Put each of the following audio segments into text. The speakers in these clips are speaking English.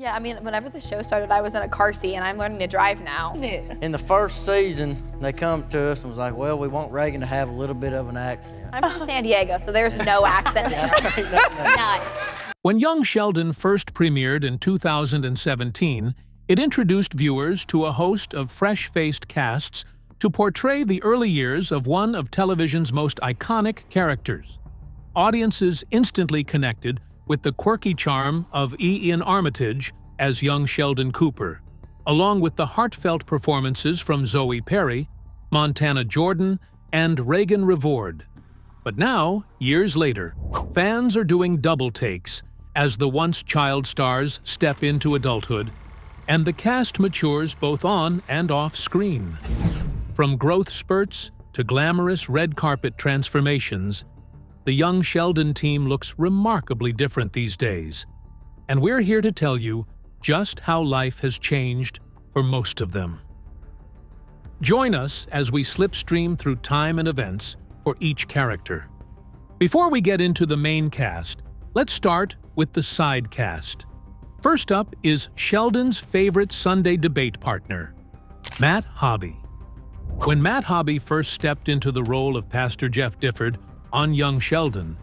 Yeah, I mean, whenever the show started, I was in a car seat, and I'm learning to drive now. In the first season, they come to us and was like, well, we want Reagan to have a little bit of an accent. I'm from San Diego, so there's no accent there. None. When Young Sheldon first premiered in 2017, it introduced viewers to a host of fresh-faced casts to portray the early years of one of television's most iconic characters. Audiences instantly connected with the quirky charm of Iain Armitage as young Sheldon Cooper, along with the heartfelt performances from Zoe Perry, Montana Jordan, and Raegan Revord. But now, years later, fans are doing double takes as the once child stars step into adulthood, and the cast matures both on and off screen. From growth spurts to glamorous red carpet transformations, the Young Sheldon team looks remarkably different these days, and we're here to tell you just how life has changed for most of them. Join us as we slipstream through time and events for each character. Before we get into the main cast, let's start with the side cast. First up is Sheldon's favorite Sunday debate partner, Matt Hobby. When Matt Hobby first stepped into the role of Pastor Jeff Difford on Young Sheldon,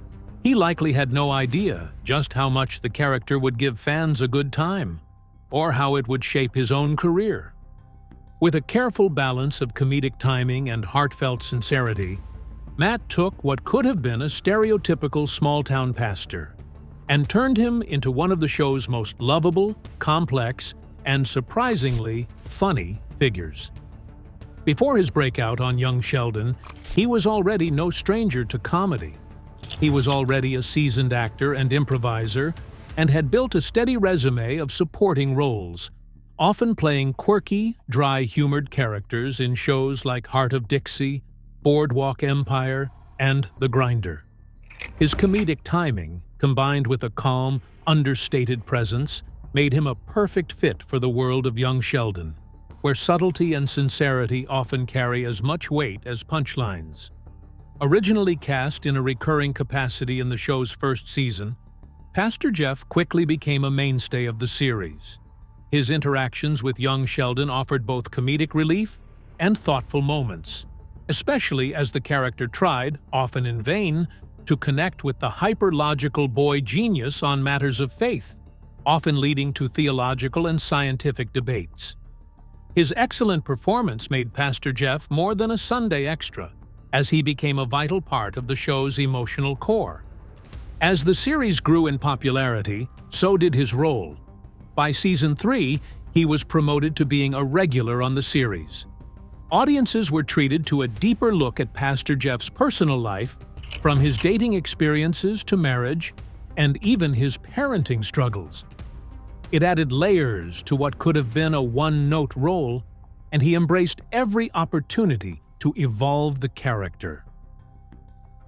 he likely had no idea just how much the character would give fans a good time, or how it would shape his own career. With a careful balance of comedic timing and heartfelt sincerity, Matt took what could have been a stereotypical small-town pastor and turned him into one of the show's most lovable, complex, and surprisingly funny figures. Before his breakout on Young Sheldon, he was already no stranger to comedy. He was already a seasoned actor and improviser and had built a steady resume of supporting roles, often playing quirky, dry-humored characters in shows like Heart of Dixie, Boardwalk Empire, and The Grinder. His comedic timing, combined with a calm, understated presence, made him a perfect fit for the world of Young Sheldon, where subtlety and sincerity often carry as much weight as punchlines. Originally cast in a recurring capacity in the show's first season, Pastor Jeff quickly became a mainstay of the series. His interactions with Young Sheldon offered both comedic relief and thoughtful moments, especially as the character tried, often in vain, to connect with the hyper-logical boy genius on matters of faith, often leading to theological and scientific debates. His excellent performance made Pastor Jeff more than a Sunday extra, as he became a vital part of the show's emotional core. As the series grew in popularity, so did his role. By season 3, he was promoted to being a regular on the series. Audiences were treated to a deeper look at Pastor Jeff's personal life, from his dating experiences to marriage, and even his parenting struggles. It added layers to what could have been a one-note role, and he embraced every opportunity to evolve the character.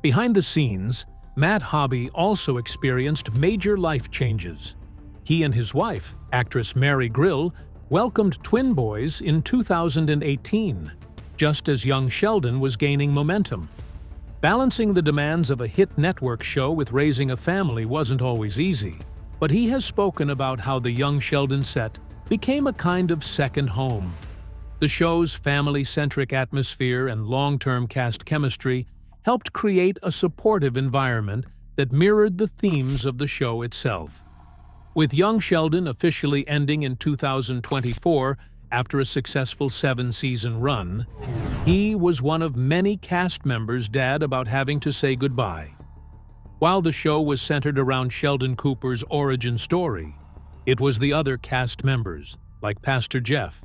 Behind the scenes, Matt Hobby also experienced major life changes. He and his wife, actress Mary Grill, welcomed twin boys in 2018, just as Young Sheldon was gaining momentum. Balancing the demands of a hit network show with raising a family wasn't always easy, but he has spoken about how the Young Sheldon set became a kind of second home. The show's family-centric atmosphere and long-term cast chemistry helped create a supportive environment that mirrored the themes of the show itself. With Young Sheldon officially ending in 2024 after a successful 7-season run, he was one of many cast members' sad about having to say goodbye. While the show was centered around Sheldon Cooper's origin story, it was the other cast members, like Pastor Jeff,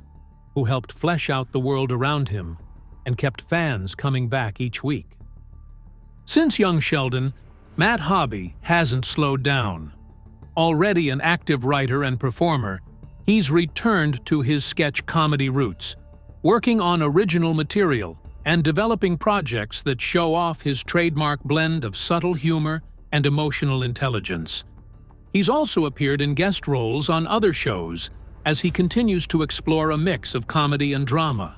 who helped flesh out the world around him and kept fans coming back each week. Since Young Sheldon, Matt Hobby hasn't slowed down. Already an active writer and performer, he's returned to his sketch comedy roots, working on original material and developing projects that show off his trademark blend of subtle humor and emotional intelligence. He's also appeared in guest roles on other shows as he continues to explore a mix of comedy and drama.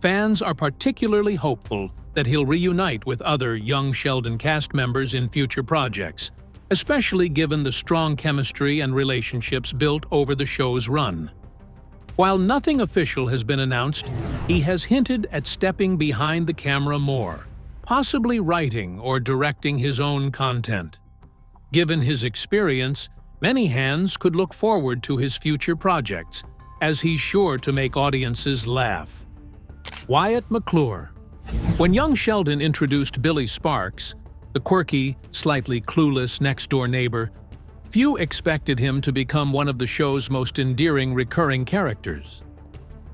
Fans are particularly hopeful that he'll reunite with other Young Sheldon cast members in future projects, especially given the strong chemistry and relationships built over the show's run. While nothing official has been announced, he has hinted at stepping behind the camera more, possibly writing or directing his own content. Given his experience, many hands could look forward to his future projects, as he's sure to make audiences laugh. Wyatt MCCclure. When young Sheldon introduced Billy Sparks, the quirky, slightly clueless next-door neighbor, few expected him to become one of the show's most endearing recurring characters.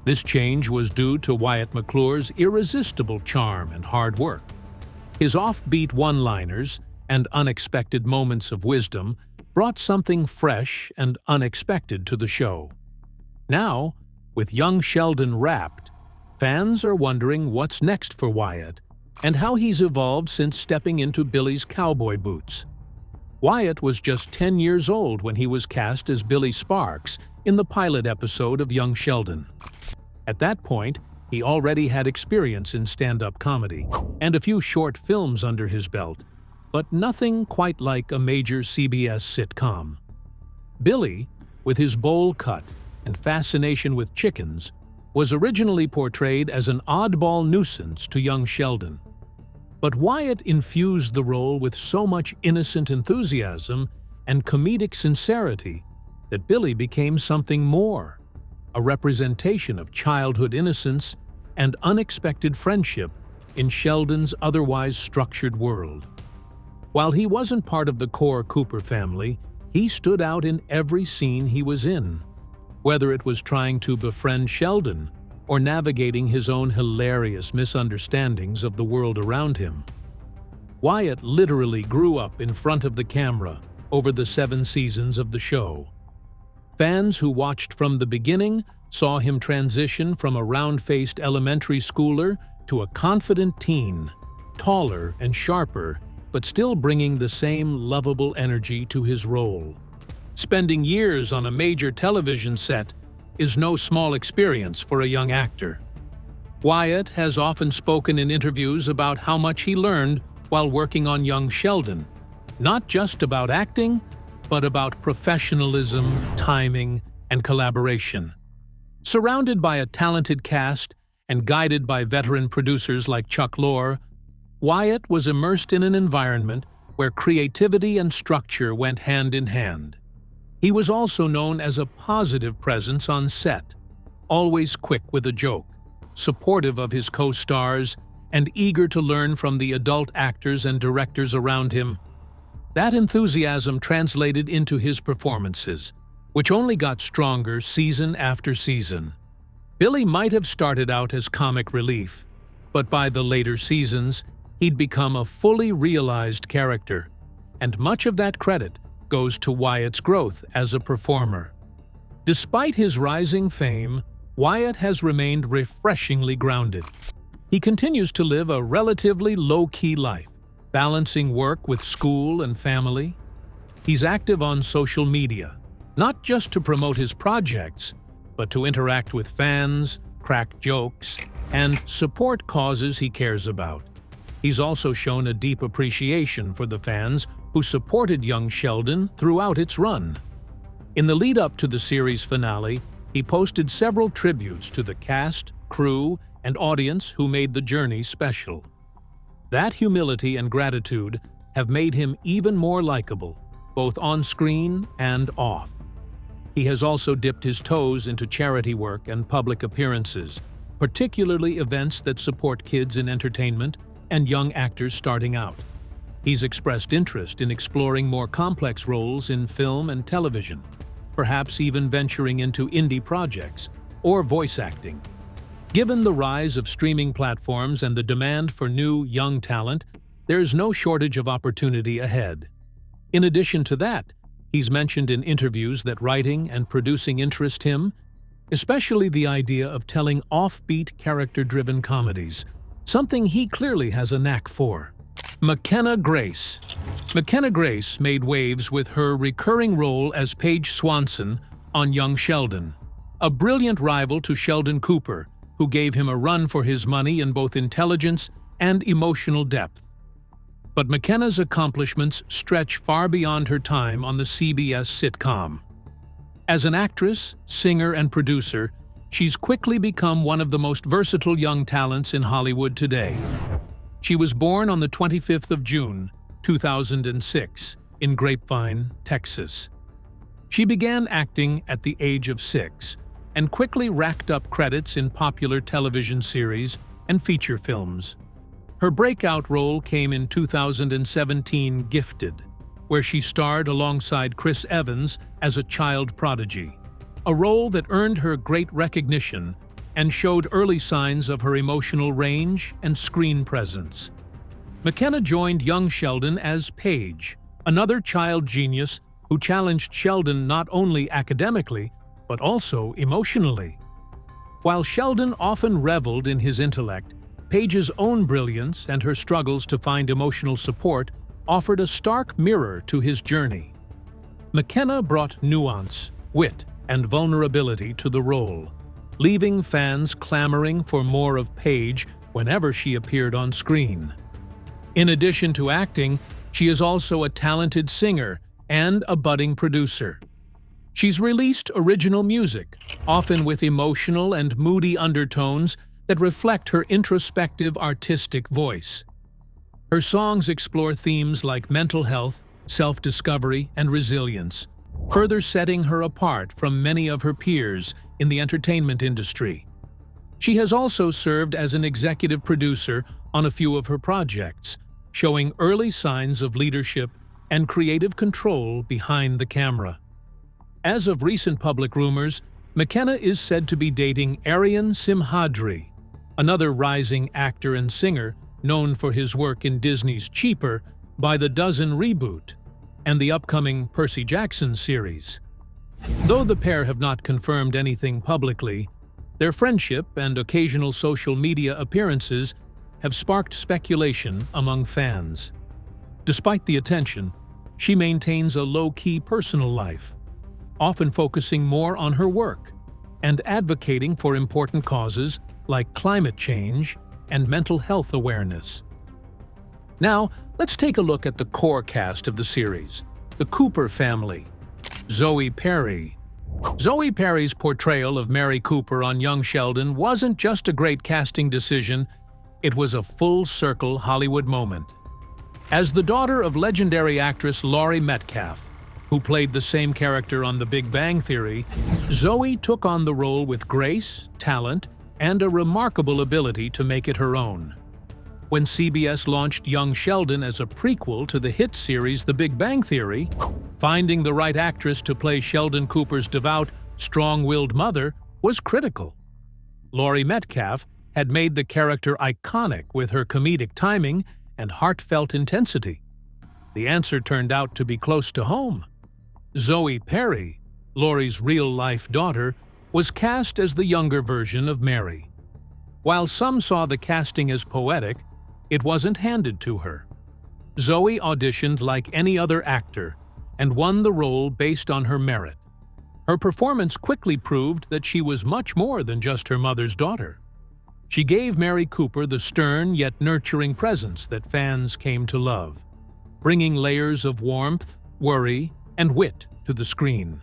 This change was due to Wyatt McClure's irresistible charm and hard work. His offbeat one-liners and unexpected moments of wisdom brought something fresh and unexpected to the show. Now, with young Sheldon wrapped, fans are wondering what's next for Wyatt and how he's evolved since stepping into Billy's cowboy boots. Wyatt was just 10 years old when he was cast as Billy Sparks in the pilot episode of Young Sheldon. At that point, he already had experience in stand-up comedy and a few short films under his belt, but nothing quite like a major CBS sitcom. Billy, with his bowl cut and fascination with chickens, was originally portrayed as an oddball nuisance to young Sheldon. But Wyatt infused the role with so much innocent enthusiasm and comedic sincerity that Billy became something more, a representation of childhood innocence and unexpected friendship in Sheldon's otherwise structured world. While he wasn't part of the core Cooper family, he stood out in every scene he was in, whether it was trying to befriend Sheldon or navigating his own hilarious misunderstandings of the world around him. Wyatt literally grew up in front of the camera over the 7 seasons of the show. Fans who watched from the beginning saw him transition from a round-faced elementary schooler to a confident teen, taller and sharper, but still bringing the same lovable energy to his role. Spending years on a major television set is no small experience for a young actor. Wyatt has often spoken in interviews about how much he learned while working on Young Sheldon, not just about acting, but about professionalism, timing, and collaboration. Surrounded by a talented cast and guided by veteran producers like Chuck Lorre, Wyatt was immersed in an environment where creativity and structure went hand in hand. He was also known as a positive presence on set, always quick with a joke, supportive of his co-stars, and eager to learn from the adult actors and directors around him. That enthusiasm translated into his performances, which only got stronger season after season. Billy might have started out as comic relief, but by the later seasons, he'd become a fully realized character, and much of that credit goes to Wyatt's growth as a performer. Despite his rising fame, Wyatt has remained refreshingly grounded. He continues to live a relatively low-key life, balancing work with school and family. He's active on social media, not just to promote his projects, but to interact with fans, crack jokes, and support causes he cares about. He's also shown a deep appreciation for the fans who supported Young Sheldon throughout its run. In the lead-up to the series finale, he posted several tributes to the cast, crew, and audience who made the journey special. That humility and gratitude have made him even more likable, both on screen and off. He has also dipped his toes into charity work and public appearances, particularly events that support kids in entertainment and young actors starting out. He's expressed interest in exploring more complex roles in film and television, perhaps even venturing into indie projects or voice acting. Given the rise of streaming platforms and the demand for new, young talent, there's no shortage of opportunity ahead. In addition to that, he's mentioned in interviews that writing and producing interest him, especially the idea of telling offbeat, character-driven comedies, something he clearly has a knack for. McKenna Grace. McKenna Grace made waves with her recurring role as Paige Swanson on Young Sheldon, a brilliant rival to Sheldon Cooper, who gave him a run for his money in both intelligence and emotional depth. But McKenna's accomplishments stretch far beyond her time on the CBS sitcom. As an actress, singer, and producer, she's quickly become one of the most versatile young talents in Hollywood today. She was born on the 25th of June, 2006, in Grapevine, Texas. She began acting at the age of 6 and quickly racked up credits in popular television series and feature films. Her breakout role came in 2017 Gifted, where she starred alongside Chris Evans as a child prodigy, a role that earned her great recognition and showed early signs of her emotional range and screen presence. McKenna joined Young Sheldon as Paige, another child genius who challenged Sheldon not only academically, but also emotionally. While Sheldon often reveled in his intellect, Paige's own brilliance and her struggles to find emotional support offered a stark mirror to his journey. McKenna brought nuance, wit, and vulnerability to the role, leaving fans clamoring for more of Paige whenever she appeared on screen. In addition to acting, she is also a talented singer and a budding producer. She's released original music, often with emotional and moody undertones that reflect her introspective artistic voice. Her songs explore themes like mental health, self-discovery, and resilience, further setting her apart from many of her peers in the entertainment industry. She has also served as an executive producer on a few of her projects, showing early signs of leadership and creative control behind the camera. As of recent public rumors, McKenna is said to be dating Arian Simhadri, another rising actor and singer known for his work in Disney's Cheaper, By the Dozen reboot, and the upcoming Percy Jackson series. Though the pair have not confirmed anything publicly, their friendship and occasional social media appearances have sparked speculation among fans. Despite the attention, she maintains a low-key personal life, often focusing more on her work and advocating for important causes like climate change and mental health awareness. Now, let's take a look at the core cast of the series, the Cooper family. Zoe Perry. Zoe Perry's portrayal of Mary Cooper on Young Sheldon wasn't just a great casting decision, it was a full-circle Hollywood moment. As the daughter of legendary actress Laurie Metcalf, who played the same character on The Big Bang Theory, Zoe took on the role with grace, talent, and a remarkable ability to make it her own. When CBS launched Young Sheldon as a prequel to the hit series The Big Bang Theory, finding the right actress to play Sheldon Cooper's devout, strong-willed mother was critical. Laurie Metcalf had made the character iconic with her comedic timing and heartfelt intensity. The answer turned out to be close to home. Zoe Perry, Laurie's real-life daughter, was cast as the younger version of Mary. While some saw the casting as poetic, it wasn't handed to her. Zoe auditioned like any other actor and won the role based on her merit. Her performance quickly proved that she was much more than just her mother's daughter. She gave Mary Cooper the stern yet nurturing presence that fans came to love, bringing layers of warmth, worry, and wit to the screen.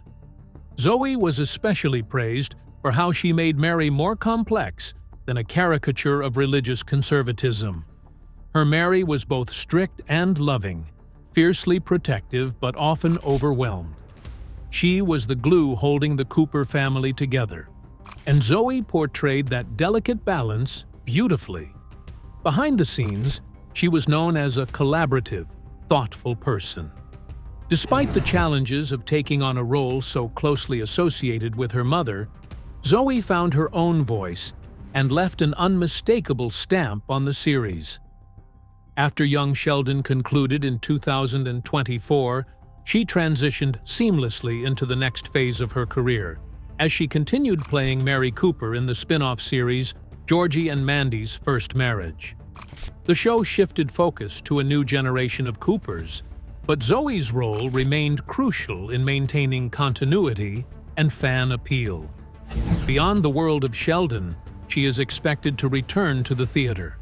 Zoe was especially praised for how she made Mary more complex than a caricature of religious conservatism. Her Mary was both strict and loving, fiercely protective but often overwhelmed. She was the glue holding the Cooper family together, and Zoe portrayed that delicate balance beautifully. Behind the scenes, she was known as a collaborative, thoughtful person. Despite the challenges of taking on a role so closely associated with her mother, Zoe found her own voice and left an unmistakable stamp on the series. After Young Sheldon concluded in 2024, she transitioned seamlessly into the next phase of her career, as she continued playing Mary Cooper in the spin-off series Georgie and Mandy's First Marriage. The show shifted focus to a new generation of Coopers, but Zoe's role remained crucial in maintaining continuity and fan appeal. Beyond the world of Sheldon, she is expected to return to the theater.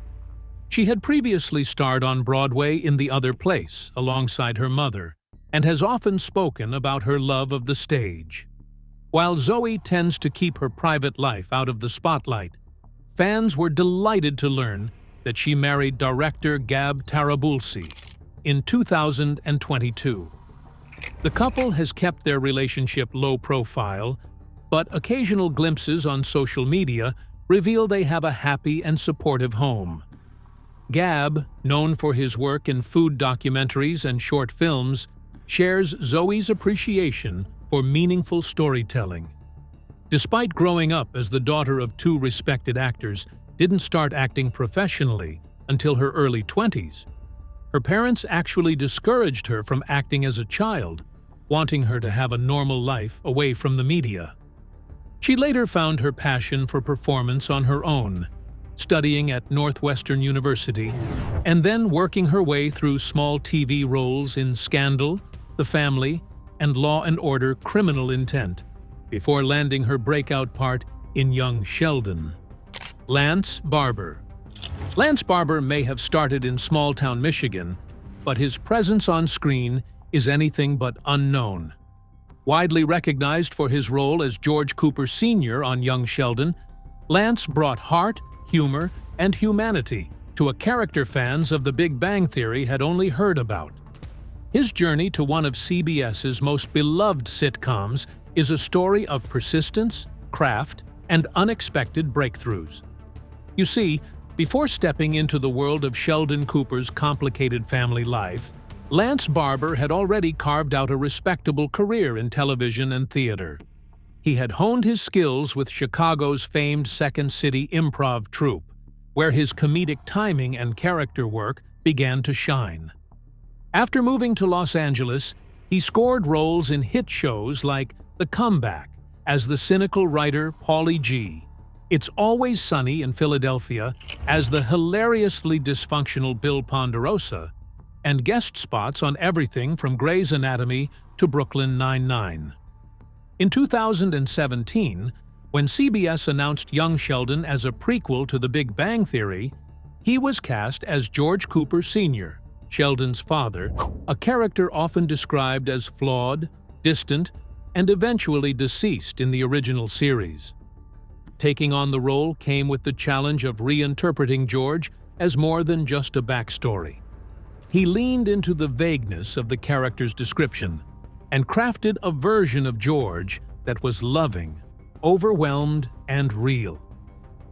She had previously starred on Broadway in The Other Place alongside her mother, and has often spoken about her love of the stage. While Zoe tends to keep her private life out of the spotlight, fans were delighted to learn that she married director Gab Tarabulsi in 2022. The couple has kept their relationship low profile, but occasional glimpses on social media reveal they have a happy and supportive home. Gab, known for his work in food documentaries and short films, shares Zoe's appreciation for meaningful storytelling. Despite growing up as the daughter of two respected actors, didn't start acting professionally until her early 20s. Her parents actually discouraged her from acting as a child, wanting her to have a normal life away from the media. She later found her passion for performance on her own, studying at Northwestern University, and then working her way through small TV roles in Scandal, The Family, and Law & Order: Criminal Intent, before landing her breakout part in Young Sheldon. Lance Barber. Lance Barber may have started in small-town Michigan, but his presence on screen is anything but unknown. Widely recognized for his role as George Cooper Sr. on Young Sheldon, Lance brought heart, humor, and humanity to a character fans of The Big Bang Theory had only heard about. His journey to one of CBS's most beloved sitcoms is a story of persistence, craft, and unexpected breakthroughs. You see, before stepping into the world of Sheldon Cooper's complicated family life, Lance Barber had already carved out a respectable career in television and theater. He had honed his skills with Chicago's famed Second City Improv troupe, where his comedic timing and character work began to shine. After moving to Los Angeles, he scored roles in hit shows like The Comeback as the cynical writer Paulie G, It's Always Sunny in Philadelphia as the hilariously dysfunctional Bill Ponderosa, and guest spots on everything from Grey's Anatomy to Brooklyn Nine-Nine. In 2017, when CBS announced Young Sheldon as a prequel to The Big Bang Theory, he was cast as George Cooper Sr., Sheldon's father, a character often described as flawed, distant, and eventually deceased in the original series. Taking on the role came with the challenge of reinterpreting George as more than just a backstory. He leaned into the vagueness of the character's description and crafted a version of George that was loving, overwhelmed, and real.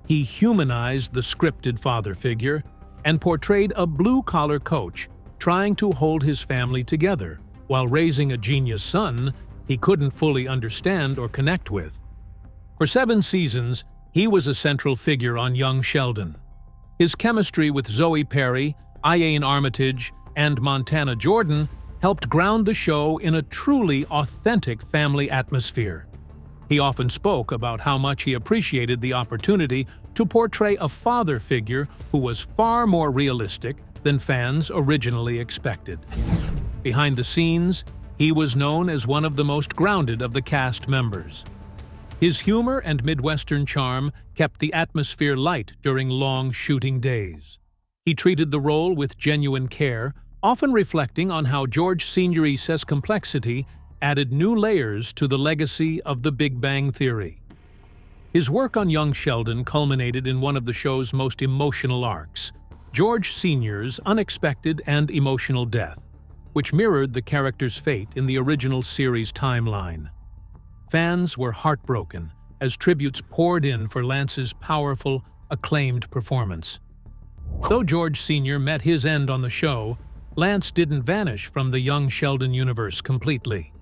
He humanized the scripted father figure and portrayed a blue-collar coach trying to hold his family together while raising a genius son he couldn't fully understand or connect with. For 7 seasons, he was a central figure on Young Sheldon. His chemistry with Zoe Perry, Iain Armitage, and Montana Jordan helped ground the show in a truly authentic family atmosphere. He often spoke about how much he appreciated the opportunity to portray a father figure who was far more realistic than fans originally expected. Behind the scenes, he was known as one of the most grounded of the cast members. His humor and Midwestern charm kept the atmosphere light during long shooting days. He treated the role with genuine care, often reflecting on how George Sr.'s complexity added new layers to the legacy of The Big Bang Theory. His work on Young Sheldon culminated in one of the show's most emotional arcs, George Sr.'s unexpected and emotional death, which mirrored the character's fate in the original series timeline. Fans were heartbroken as tributes poured in for Lance's powerful, acclaimed performance. Though George Sr. met his end on the show, Lance didn't vanish from the Young Sheldon universe completely.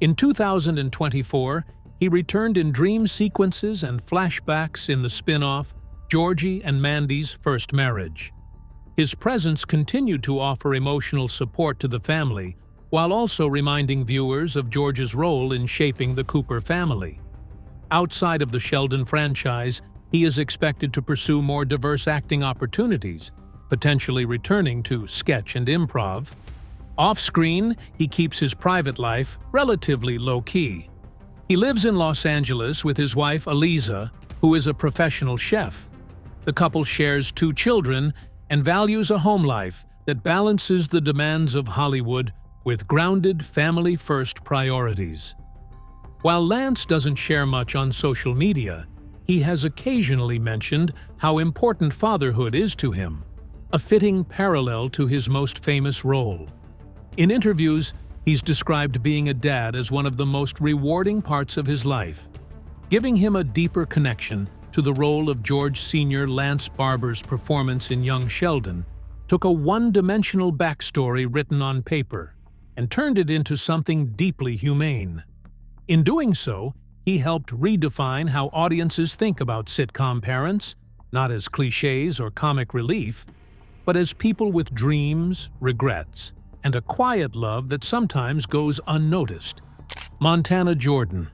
In 2024, he returned in dream sequences and flashbacks in the spin-off Georgie and Mandy's First Marriage. His presence continued to offer emotional support to the family, while also reminding viewers of George's role in shaping the Cooper family. Outside of the Sheldon franchise, he is expected to pursue more diverse acting opportunities, potentially returning to sketch and improv. Off-screen, he keeps his private life relatively low-key. He lives in Los Angeles with his wife, Aliza, who is a professional chef. The couple shares 2 children and values a home life that balances the demands of Hollywood with grounded family-first priorities. While Lance doesn't share much on social media, he has occasionally mentioned how important fatherhood is to him, a fitting parallel to his most famous role. In interviews, he's described being a dad as one of the most rewarding parts of his life, giving him a deeper connection to the role of George Sr. Lance Barber's performance in Young Sheldon, took a one-dimensional backstory written on paper and turned it into something deeply humane. In doing so, he helped redefine how audiences think about sitcom parents, not as cliches or comic relief, but as people with dreams, regrets, and a quiet love that sometimes goes unnoticed. Montana Jordan.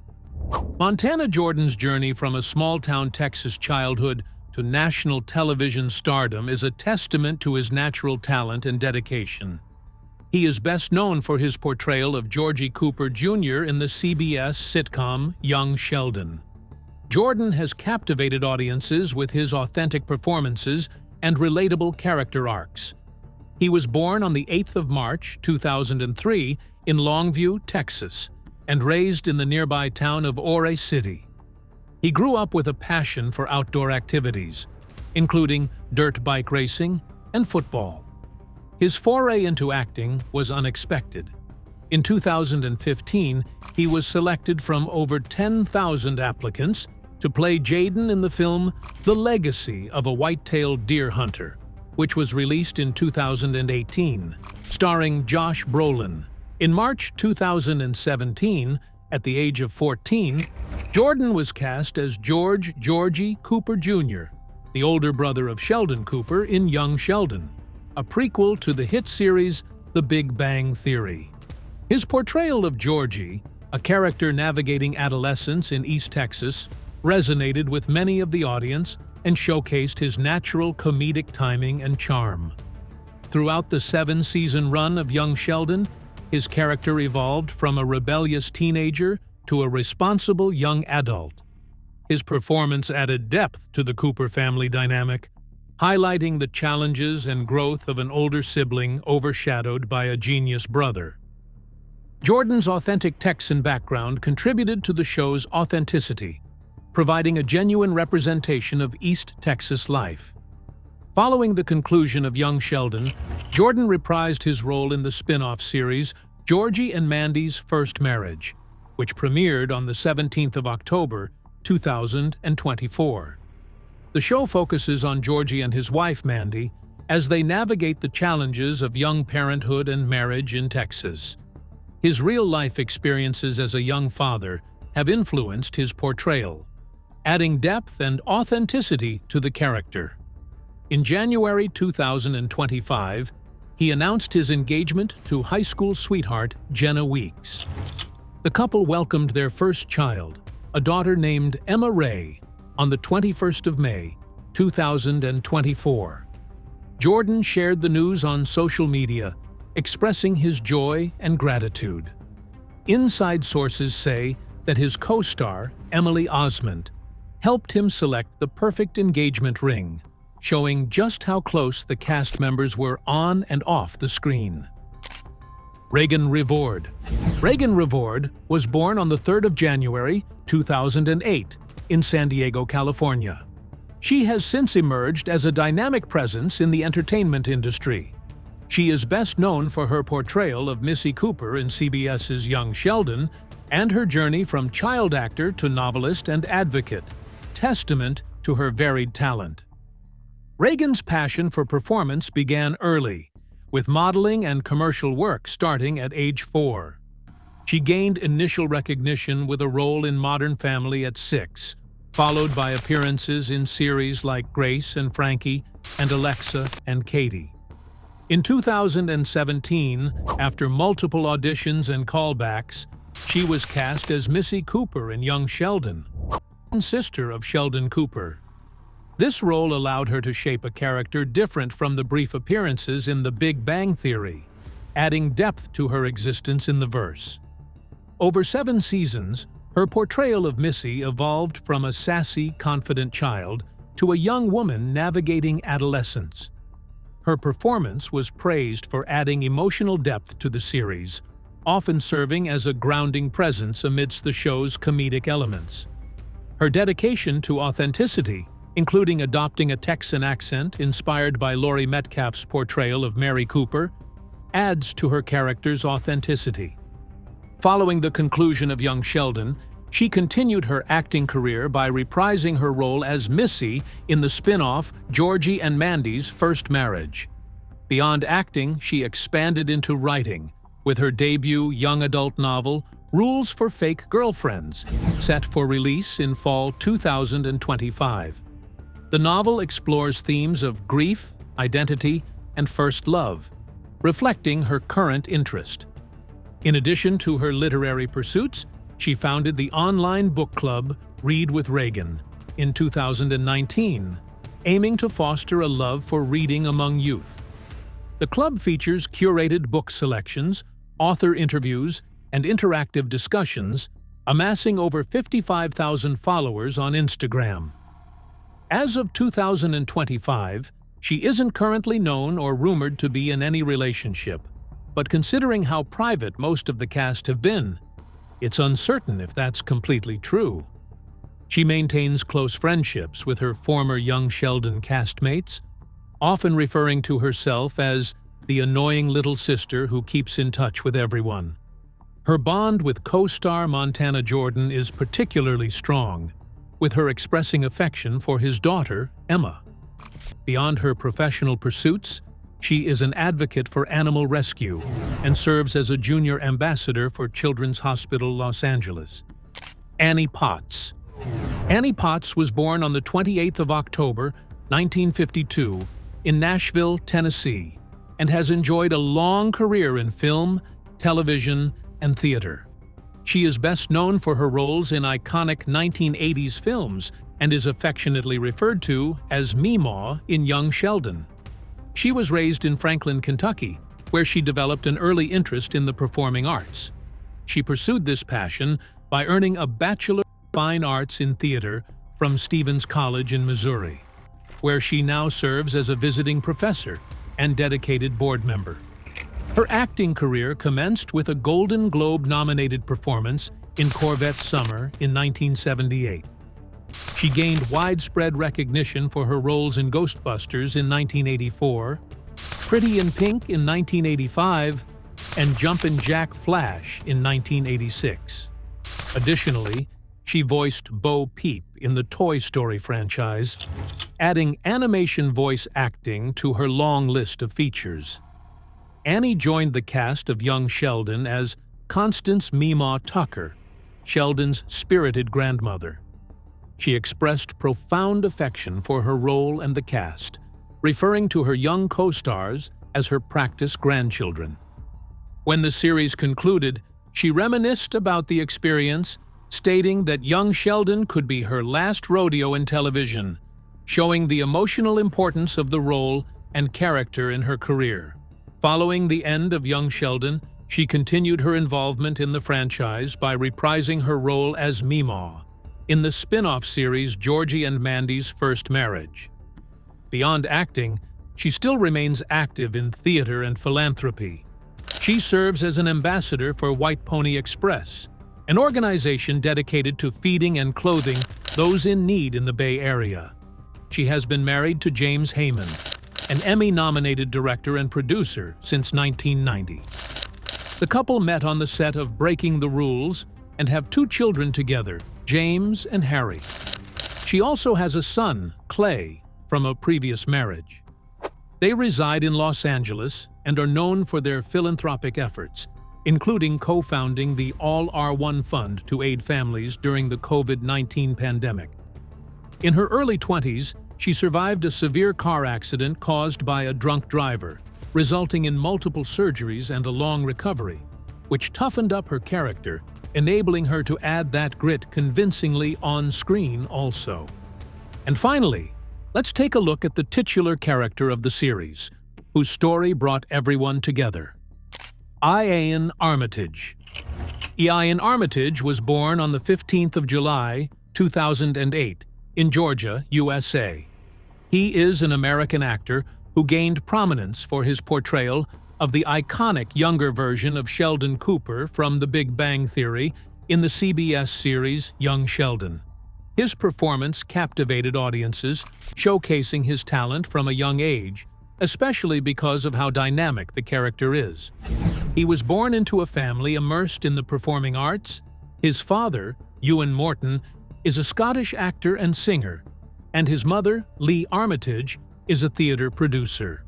Montana Jordan's journey from a small-town Texas childhood to national television stardom is a testament to his natural talent and dedication. He is best known for his portrayal of Georgie Cooper Jr. in the CBS sitcom Young Sheldon. Jordan has captivated audiences with his authentic performances and relatable character arcs. He was born on the 8th of March, 2003, in Longview, Texas, and raised in the nearby town of Ore City. He grew up with a passion for outdoor activities, including dirt bike racing and football. His foray into acting was unexpected. In 2015, he was selected from over 10,000 applicants to play Jaden in the film The Legacy of a White-Tailed Deer Hunter, which was released in 2018, starring Josh Brolin. In March 2017, at the age of 14, Jordan was cast as Georgie Cooper Jr., the older brother of Sheldon Cooper in Young Sheldon, a prequel to the hit series The Big Bang Theory. His portrayal of Georgie, a character navigating adolescence in East Texas, resonated with many of the audience and showcased his natural comedic timing and charm. Throughout the 7-season run of Young Sheldon, his character evolved from a rebellious teenager to a responsible young adult. His performance added depth to the Cooper family dynamic, highlighting the challenges and growth of an older sibling overshadowed by a genius brother. Jordan's authentic Texan background contributed to the show's authenticity, providing a genuine representation of East Texas life. Following the conclusion of Young Sheldon, Jordan reprised his role in the spin-off series Georgie and Mandy's First Marriage, which premiered on the 17th of October, 2024. The show focuses on Georgie and his wife Mandy as they navigate the challenges of young parenthood and marriage in Texas. His real-life experiences as a young father have influenced his portrayal, adding depth and authenticity to the character. In January 2025, he announced his engagement to high school sweetheart Jenna Weeks. The couple welcomed their first child, a daughter named Emma Ray, on the 21st of May, 2024. Jordan shared the news on social media, expressing his joy and gratitude. Inside sources say that his co-star, Emily Osment, helped him select the perfect engagement ring, showing just how close the cast members were on and off the screen. Raegan Revord. Raegan Revord was born on the 3rd of January, 2008, in San Diego, California. She has since emerged as a dynamic presence in the entertainment industry. She is best known for her portrayal of Missy Cooper in CBS's Young Sheldon and her journey from child actor to novelist and advocate, testament to her varied talent. Raegan's passion for performance began early, with modeling and commercial work starting at age 4. She gained initial recognition with a role in Modern Family at 6, followed by appearances in series like Grace and Frankie and Alexa and Katie. In 2017, after multiple auditions and callbacks, she was cast as Missy Cooper in Young Sheldon, sister of Sheldon Cooper. This role allowed her to shape a character different from the brief appearances in The Big Bang Theory, adding depth to her existence in the verse. Over 7 seasons, her portrayal of Missy evolved from a sassy, confident child to a young woman navigating adolescence. Her performance was praised for adding emotional depth to the series, often serving as a grounding presence amidst the show's comedic elements. Her dedication to authenticity, including adopting a Texan accent inspired by Laurie Metcalf's portrayal of Mary Cooper, adds to her character's authenticity. Following the conclusion of Young Sheldon, she continued her acting career by reprising her role as Missy in the spin-off Georgie and Mandy's First Marriage. Beyond acting, she expanded into writing, with her debut young adult novel, Rules for Fake Girlfriends, set for release in fall 2025. The novel explores themes of grief, identity, and first love, reflecting her current interest. In addition to her literary pursuits, she founded the online book club Read with Reagan in 2019, aiming to foster a love for reading among youth. The club features curated book selections, author interviews, and interactive discussions, amassing over 55,000 followers on Instagram. As of 2025, she isn't currently known or rumored to be in any relationship, but considering how private most of the cast have been, it's uncertain if that's completely true. She maintains close friendships with her former Young Sheldon castmates, often referring to herself as the annoying little sister who keeps in touch with everyone. Her bond with co-star Montana Jordan is particularly strong, with her expressing affection for his daughter, Emma. Beyond her professional pursuits, she is an advocate for animal rescue and serves as a junior ambassador for Children's Hospital Los Angeles. Annie Potts. Annie Potts was born on the 28th of October, 1952, in Nashville, Tennessee, and has enjoyed a long career in film, television, and theater. She is best known for her roles in iconic 1980s films and is affectionately referred to as Meemaw in Young Sheldon. She was raised in Franklin, Kentucky, where she developed an early interest in the performing arts. She pursued this passion by earning a Bachelor of Fine Arts in Theater from Stevens College in Missouri, where she now serves as a visiting professor and dedicated board member. Her acting career commenced with a Golden Globe-nominated performance in Corvette Summer in 1978. She gained widespread recognition for her roles in Ghostbusters in 1984, Pretty in Pink in 1985, and Jumpin' Jack Flash in 1986. Additionally, she voiced Bo Peep in the Toy Story franchise, adding animation voice acting to her long list of features. Annie joined the cast of Young Sheldon as Constance Meemaw Tucker, Sheldon's spirited grandmother. She expressed profound affection for her role and the cast, referring to her young co-stars as her practice grandchildren. When the series concluded, she reminisced about the experience, stating that Young Sheldon could be her last rodeo in television, showing the emotional importance of the role and character in her career. Following the end of Young Sheldon, she continued her involvement in the franchise by reprising her role as Meemaw in the spin-off series Georgie and Mandy's First Marriage. Beyond acting, she still remains active in theater and philanthropy. She serves as an ambassador for White Pony Express, an organization dedicated to feeding and clothing those in need in the Bay Area. She has been married to James Heyman, an Emmy-nominated director and producer since 1990. The couple met on the set of Breaking the Rules and have 2 children together, James and Harry. She also has a son, Clay, from a previous marriage. They reside in Los Angeles and are known for their philanthropic efforts, including co-founding the All R1 Fund to aid families during the COVID-19 pandemic. In her early 20s, she survived a severe car accident caused by a drunk driver, resulting in multiple surgeries and a long recovery, which toughened up her character, enabling her to add that grit convincingly on screen also. And finally, let's take a look at the titular character of the series, whose story brought everyone together. Iain Armitage. Iain Armitage was born on the 15th of July, 2008, in Georgia, USA. He is an American actor who gained prominence for his portrayal of the iconic younger version of Sheldon Cooper from The Big Bang Theory in the CBS series Young Sheldon. His performance captivated audiences, showcasing his talent from a young age, especially because of how dynamic the character is. He was born into a family immersed in the performing arts. His father, Iain Morton, is a Scottish actor and singer, and his mother, Iain Armitage, is a theater producer.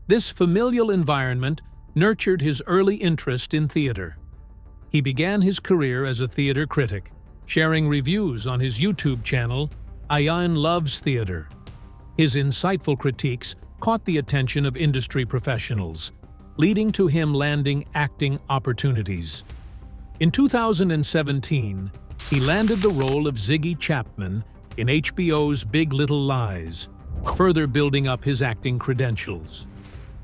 This familial environment nurtured his early interest in theater. He began his career as a theater critic, sharing reviews on his YouTube channel, Iain Loves Theater. His insightful critiques caught the attention of industry professionals, leading to him landing acting opportunities. In 2017, he landed the role of Ziggy Chapman in HBO's Big Little Lies, further building up his acting credentials.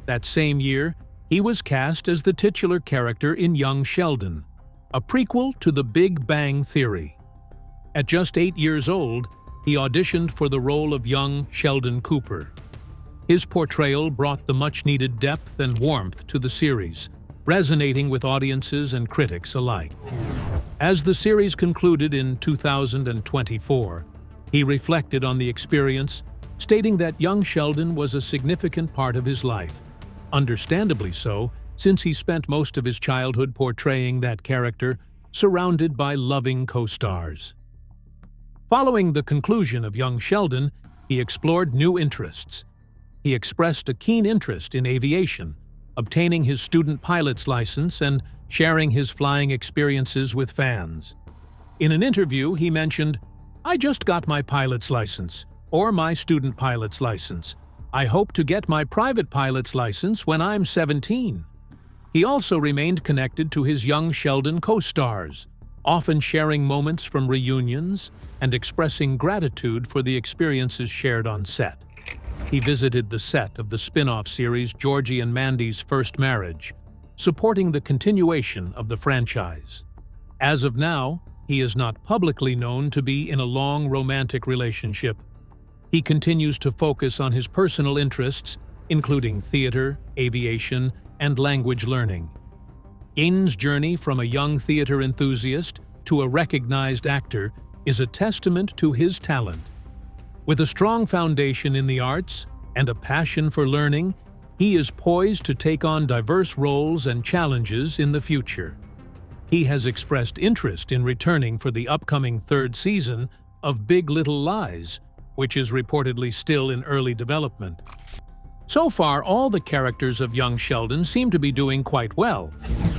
That same year, he was cast as the titular character in Young Sheldon, a prequel to The Big Bang Theory. At just 8 years old, he auditioned for the role of young Sheldon Cooper. His portrayal brought the much-needed depth and warmth to the series, resonating with audiences and critics alike. As the series concluded in 2024, he reflected on the experience, stating that young Sheldon was a significant part of his life. Understandably so, since he spent most of his childhood portraying that character, surrounded by loving co-stars. Following the conclusion of Young Sheldon, he explored new interests. He expressed a keen interest in aviation, obtaining his student pilot's license and sharing his flying experiences with fans. In an interview, he mentioned, "I just got my pilot's license, or my student pilot's license. I hope to get my private pilot's license when I'm 17. He also remained connected to his Young Sheldon co-stars, often sharing moments from reunions and expressing gratitude for the experiences shared on set. He visited the set of the spin-off series Georgie and Mandy's First Marriage, supporting the continuation of the franchise. As of now, he is not publicly known to be in a long romantic relationship. He continues to focus on his personal interests, including theater, aviation, and language learning. Iain's journey from a young theater enthusiast to a recognized actor is a testament to his talent. With a strong foundation in the arts and a passion for learning, he is poised to take on diverse roles and challenges in the future. He has expressed interest in returning for the upcoming third season of Big Little Lies, which is reportedly still in early development. So far, all the characters of Young Sheldon seem to be doing quite well,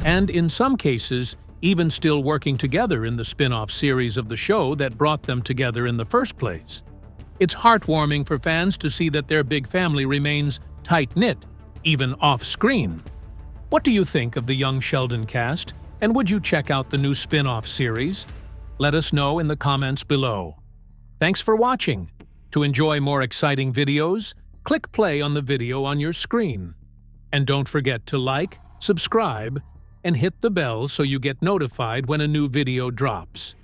and in some cases, even still working together in the spin-off series of the show that brought them together in the first place. It's heartwarming for fans to see that their big family remains tight-knit, even off-screen. What do you think of the Young Sheldon cast, and would you check out the new spin-off series? Let us know in the comments below. Thanks for watching. To enjoy more exciting videos, click play on the video on your screen. And don't forget to like, subscribe, and hit the bell so you get notified when a new video drops.